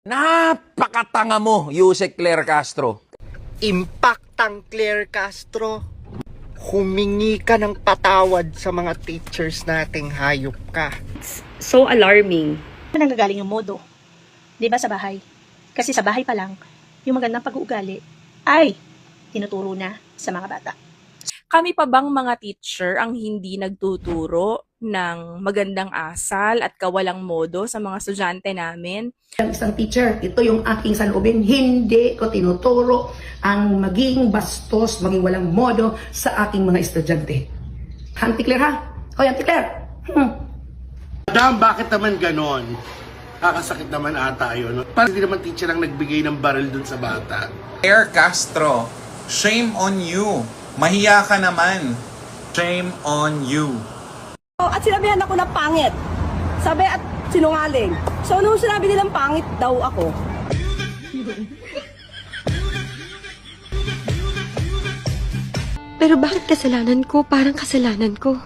Napakatanga mo, Yusek Claire Castro. Impactang Claire Castro. Humingi ka ng patawad sa mga teachers nating hayop ka. So alarming. Saan nanggagaling yung modo? Di ba sa bahay? Kasi sa bahay pa lang, yung magandang pag-uugali ay tinuturo na sa mga bata. Kami pa bang mga teacher ang hindi nagtuturo ng magandang asal at kawalang modo sa mga estudyante namin? Isang teacher, ito yung aking saloobin, hindi ko tinuturo ang maging bastos, maging walang modo sa aking mga estudyante. Auntie Claire ha? Hoy, Auntie Claire! Madam, bakit naman ganon? Kakasakit naman ata yun. Parang hindi naman teacher ang nagbigay ng baril dun sa bata. Claire Castro, shame on you. Mahiya ka naman. Shame on you. At sinabihan ako na pangit. Sabi at sinungaling. So nung sinabi nilang pangit daw ako. Pero bakit kasalanan ko? Parang kasalanan ko.